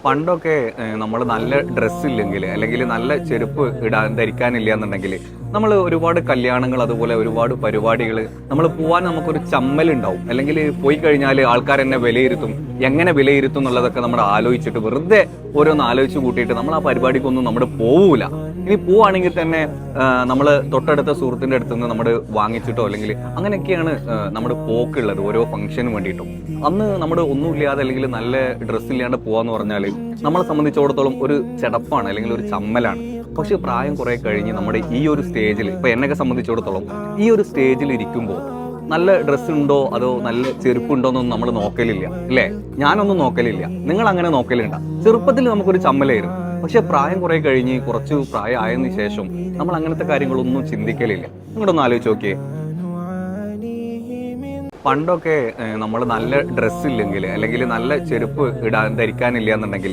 പണ്ടൊക്കെ നമ്മൾ നല്ല ഡ്രസ്സ് ഇല്ലെങ്കിൽ അല്ലെങ്കിൽ നല്ല ചെരുപ്പ് ധരിക്കാനില്ല എന്നുണ്ടെങ്കിൽ നമ്മൾ ഒരുപാട് കല്യാണങ്ങൾ അതുപോലെ ഒരുപാട് പരിപാടികൾ നമ്മൾ പോവാൻ നമുക്കൊരു ചമ്മലുണ്ടാവും. അല്ലെങ്കിൽ പോയി കഴിഞ്ഞാൽ ആൾക്കാർ എന്നെ വിലയിരുത്തും, എങ്ങനെ വിലയിരുത്തും എന്നുള്ളതൊക്കെ നമ്മൾ ആലോചിച്ചിട്ട് വെറുതെ ഓരോന്ന് ആലോചിച്ച് കൂട്ടിയിട്ട് നമ്മൾ ആ പരിപാടിക്കൊന്നും നമ്മൾ പോവൂല. ഇനി പോവാണെങ്കിൽ തന്നെ നമ്മൾ തൊട്ടടുത്ത സുഹൃത്തിന്റെ അടുത്ത് നിന്ന് നമ്മൾ വാങ്ങിച്ചിട്ടോ അല്ലെങ്കിൽ അങ്ങനെയൊക്കെയാണ് നമ്മുടെ പോക്കുള്ളത് ഓരോ ഫംഗ്ഷനും വേണ്ടിയിട്ടും. അന്ന് നമ്മൾ ഒന്നുമില്ലാതെ അല്ലെങ്കിൽ നല്ല ഡ്രസ്സ് ഇല്ലാണ്ട് പോവാന്ന് പറഞ്ഞാൽ നമ്മളെ സംബന്ധിച്ചിടത്തോളം ഒരു ചടപ്പാണ് അല്ലെങ്കിൽ ഒരു ചമ്മലാണ്. പക്ഷെ പ്രായം കുറെ കഴിഞ്ഞ് നമ്മുടെ ഈ ഒരു സ്റ്റേജിൽ, ഇപ്പൊ എന്നെയൊക്കെ സംബന്ധിച്ചിടത്തോളം ഈ ഒരു സ്റ്റേജിൽ ഇരിക്കുമ്പോൾ നല്ല ഡ്രസ്സ് ഉണ്ടോ അതോ നല്ല ചെരുപ്പുണ്ടോ എന്നൊന്നും നമ്മൾ നോക്കലില്ല, അല്ലേ? ഞാനൊന്നും നോക്കലില്ല. നിങ്ങൾ അങ്ങനെ നോക്കലുണ്ട? ചെറുപ്പത്തിൽ നമുക്കൊരു ചമ്മലായിരുന്നു. പക്ഷെ പ്രായം കുറെ കഴിഞ്ഞ് കുറച്ച് പ്രായം ആയതിനു ശേഷം നമ്മൾ അങ്ങനത്തെ കാര്യങ്ങളൊന്നും ചിന്തിക്കലില്ല. നിങ്ങളൊന്ന് ആലോചിച്ച് നോക്കിയേ. പണ്ടൊക്കെ നമ്മൾ നല്ല ഡ്രസ്സ് ഇല്ലെങ്കിൽ അല്ലെങ്കിൽ നല്ല ചെരുപ്പ് ധരിക്കാനില്ല എന്നുണ്ടെങ്കിൽ